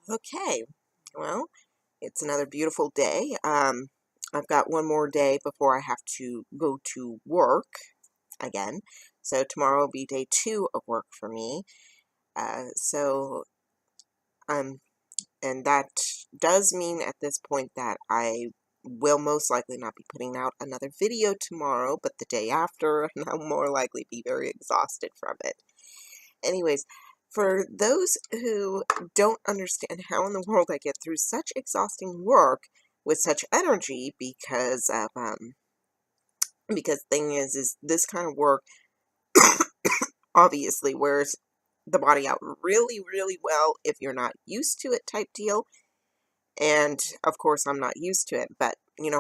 Okay, well, it's another beautiful day. I've got one more day before I have to go to work again. So tomorrow will be day 2 of work for me. So um, and that does mean at this point that I will most likely not be putting out another video tomorrow, but the day after, and I'll more likely be very exhausted from it. Anyways, for those who don't understand how in the world I get through such exhausting work with such energy, because thing is this kind of work obviously wears the body out really, really well if you're not used to it type deal. And of course, I'm not used to it, but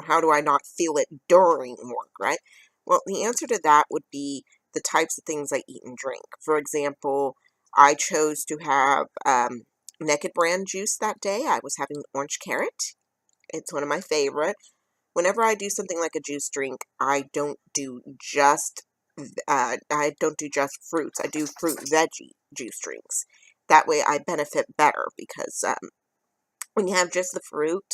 how do I not feel it during work, right? Well, the answer to that would be the types of things I eat and drink. For example, I chose to have Naked Brand juice that day. I was having orange carrot. It's one of my favorite. Whenever I do something like a juice drink, I don't do just fruits. I do fruit veggie juice drinks. That way, I benefit better because when you have just the fruit,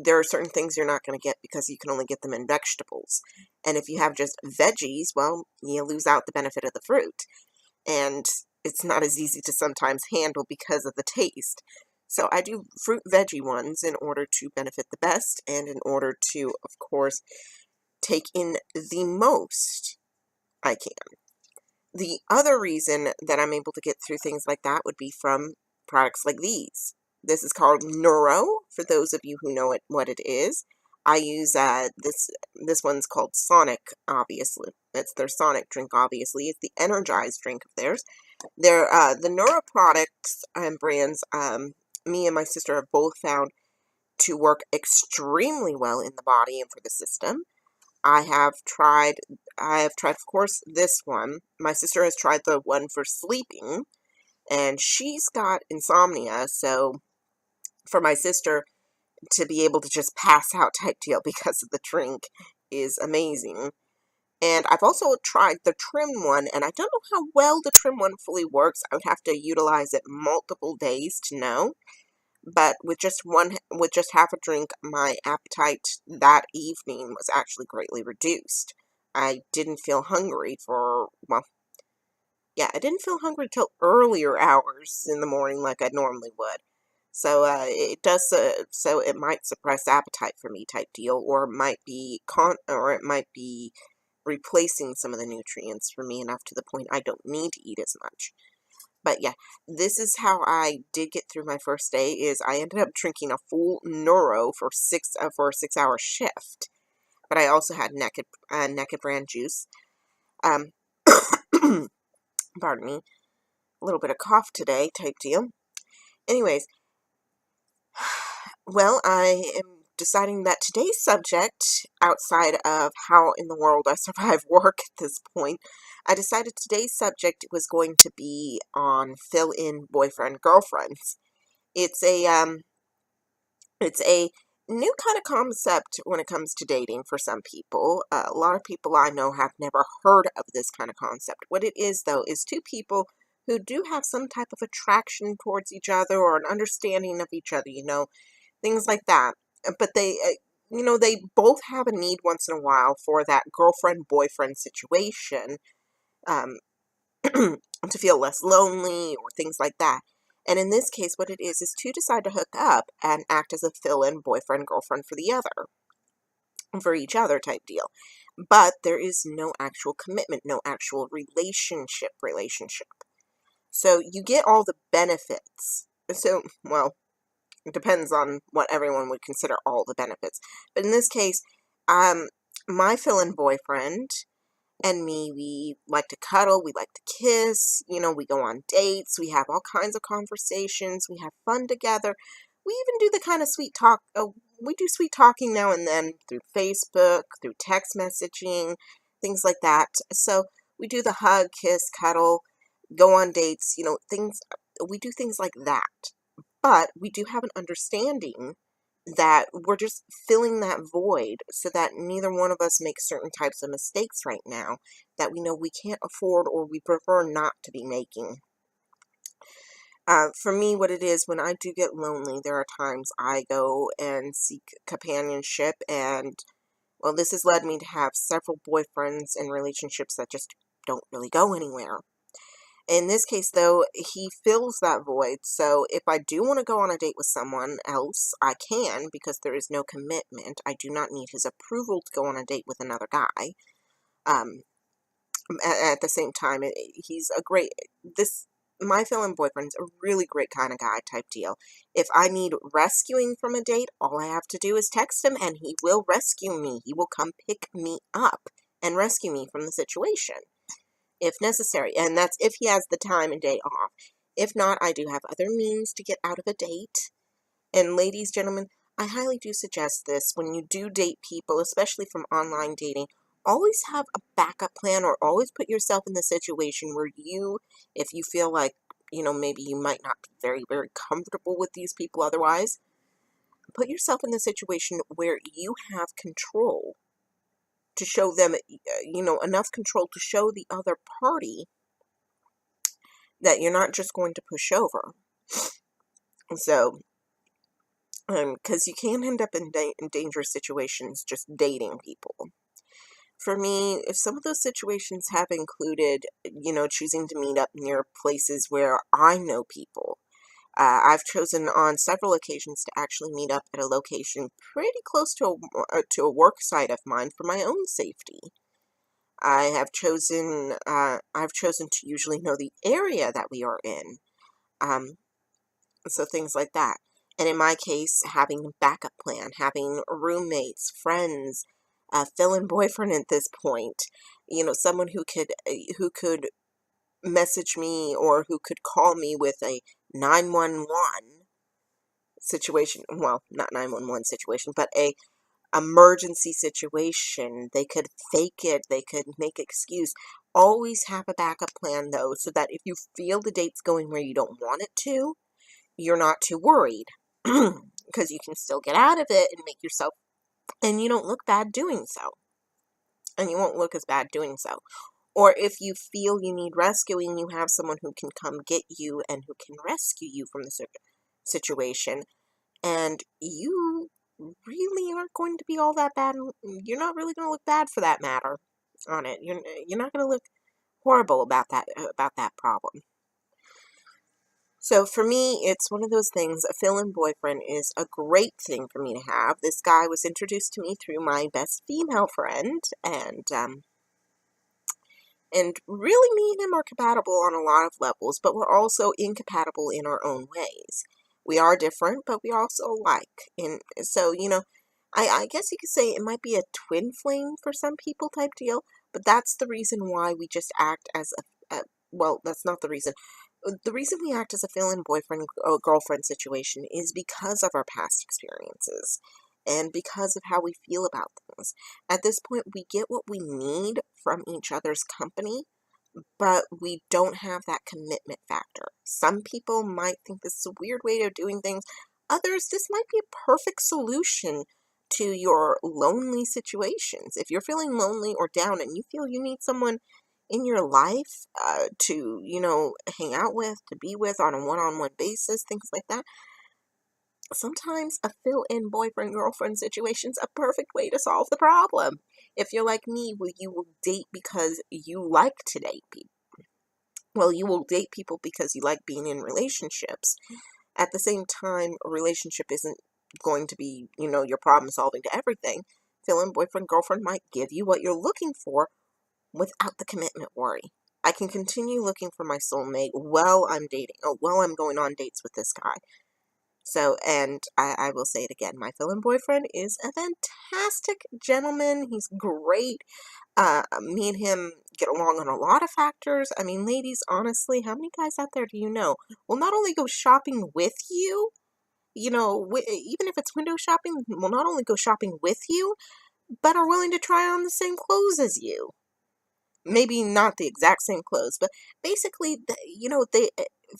there are certain things you're not going to get because you can only get them in vegetables. And if you have just veggies, well, you lose out the benefit of the fruit. And it's not as easy to sometimes handle because of the taste. So I do fruit veggie ones in order to benefit the best and in order to, of course, take in the most I can. The other reason that I'm able to get through things like that would be from products like these. This is called Neuro, for those of you who know what it is. I use this one's called Sonic, obviously. It's their Sonic drink, obviously. It's the energized drink of theirs. The Neuro products and brands, me and my sister have both found to work extremely well in the body and for the system. I have tried, of course, this one. My sister has tried the one for sleeping, and she's got insomnia, so for my sister to be able to just pass out type deal because of the drink is amazing. And I've also tried the trim one, and I don't know how well the trim one fully works. I would have to utilize it multiple days to know. But with just half a drink, my appetite that evening was actually greatly reduced. I didn't feel hungry I didn't feel hungry till earlier hours in the morning like I normally would. So so it might suppress appetite for me type deal, or it might be replacing some of the nutrients for me enough to the point I don't need to eat as much. But yeah, this is how I did get through my first day. Is I ended up drinking a full Neuro for a 6-hour shift. But I also had Naked Brand juice. Um, pardon me, a little bit of cough today, type deal. Anyways, well, I am deciding that today's subject, outside of how in the world I survive work at this point, I decided today's subject was going to be on fill-in boyfriend girlfriends. It's a new kind of concept when it comes to dating for some people. A lot of people I know have never heard of this kind of concept. What it is, though, is two people who do have some type of attraction towards each other or an understanding of each other, things like that. But they both have a need once in a while for that girlfriend-boyfriend situation, um, to feel less lonely or things like that. And in this case, what it is two decide to hook up and act as a fill-in boyfriend, girlfriend for each other type deal. But there is no actual commitment, no actual relationship. So you get all the benefits. So, well, it depends on what everyone would consider all the benefits. But in this case, my fill-in boyfriend and me, we like to cuddle, we like to kiss, we go on dates, we have all kinds of conversations, we have fun together. We even do the kind of sweet talk, we do sweet talking now and then through Facebook, through text messaging, things like that. So we do the hug, kiss, cuddle, go on dates, we do things like that. But we do have an understanding that we're just filling that void so that neither one of us makes certain types of mistakes right now that we know we can't afford or we prefer not to be making. For me, what it is, when I do get lonely, there are times I go and seek companionship, and, well, this has led me to have several boyfriends and relationships that just don't really go anywhere. In this case, though, he fills that void, so if I do want to go on a date with someone else, I can, because there is no commitment. I do not need his approval to go on a date with another guy. Um, at the same time, he's a great, my fill-in boyfriend's a really great kind of guy type deal. If I need rescuing from a date, all I have to do is text him and he will rescue me. He will come pick me up and rescue me from the situation if necessary. And that's if he has the time and day off. If not, I do have other means to get out of a date. And ladies, gentlemen, I highly do suggest this when you do date people, especially from online dating. Always have a backup plan, or always put yourself in the situation where you, if you feel like, maybe you might not be very, very comfortable with these people otherwise, put yourself in the situation where you have control to show them, enough control to show the other party that you're not just going to push over. So, because you can end up in dangerous situations just dating people. For me, if some of those situations have included, choosing to meet up near places where I know people, I've chosen on several occasions to actually meet up at a location pretty close to a work site of mine for my own safety. I've chosen to usually know the area that we are in. So things like that. And in my case, having a backup plan, having roommates, friends, a fill-in boyfriend at this point, someone who could message me or who could call me with a 911 situation. Well, not 911 situation, but a emergency situation. They could fake it. They could make excuse. Always have a backup plan, though, so that if you feel the date's going where you don't want it to, you're not too worried, because you can still get out of it and make yourself, and you don't look bad doing so, and you won't look as bad doing so. Or if you feel you need rescuing, you have someone who can come get you and who can rescue you from the situation, and you really aren't going to be all that bad. You're not really going to look bad for that matter on it. You're not going to look horrible about that problem. So for me, it's one of those things. A fill-in boyfriend is a great thing for me to have. This guy was introduced to me through my best female friend, and really me and him are compatible on a lot of levels, but we're also incompatible in our own ways. We are different, but we also alike. And so, I guess you could say it might be a twin flame for some people type deal, but that's the reason why we just act as well, that's not the reason. The reason we act as a fill-in boyfriend or girlfriend situation is because of our past experiences and because of how we feel about things. At this point, we get what we need from each other's company, but we don't have that commitment factor. Some people might think this is a weird way of doing things. Others, this might be a perfect solution to your lonely situations. If you're feeling lonely or down and you feel you need someone in your life to, hang out with, to be with on a one-on-one basis, things like that, sometimes a fill-in boyfriend-girlfriend situation's a perfect way to solve the problem. If you're like me, you will date because you like to date people. Well, you will date people because you like being in relationships. At the same time, a relationship isn't going to be, your problem solving to everything. Fill-in boyfriend-girlfriend might give you what you're looking for without the commitment worry. I can continue looking for my soulmate while I'm dating, or while I'm going on dates with this guy. So, and I will say it again, my fill-in boyfriend is a fantastic gentleman. He's great. Me and him get along on a lot of factors. I mean, ladies, honestly, how many guys out there do you know will not only go shopping with you, even if it's window shopping, will not only go shopping with you, but are willing to try on the same clothes as you. Maybe not the exact same clothes, but basically,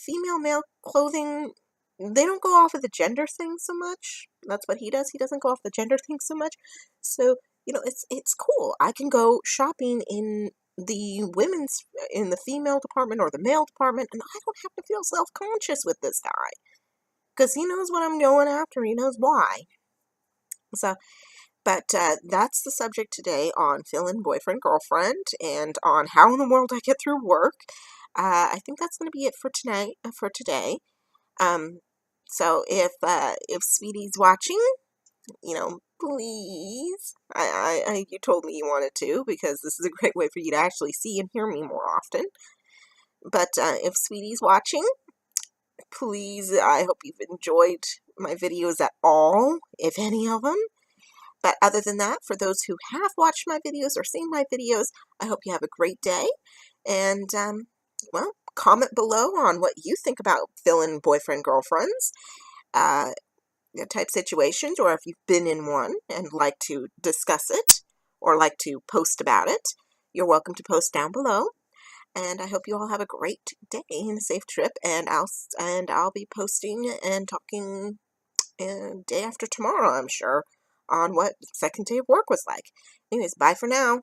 female, male clothing, they don't go off of the gender thing so much. That's what he does. He doesn't go off the gender thing so much. So, it's cool. I can go shopping in the women's in the female department or the male department, and I don't have to feel self-conscious with this guy because he knows what I'm going after. He knows why. So, but that's the subject today on fill-in boyfriend, girlfriend, and on how in the world I get through work. I think that's going to be it for tonight. For today. So if Sweetie's watching, please, you told me you wanted to because this is a great way for you to actually see and hear me more often. But if Sweetie's watching, please, I hope you've enjoyed my videos at all, if any of them. But other than that, for those who have watched my videos or seen my videos, I hope you have a great day. And, well, comment below on what you think about fill-in boyfriend, girlfriends type situations, or if you've been in one and like to discuss it or like to post about it. You're welcome to post down below. And I hope you all have a great day and a safe trip. And I'll be posting and talking day after tomorrow, I'm sure, on what second day of work was like. Anyways, bye for now.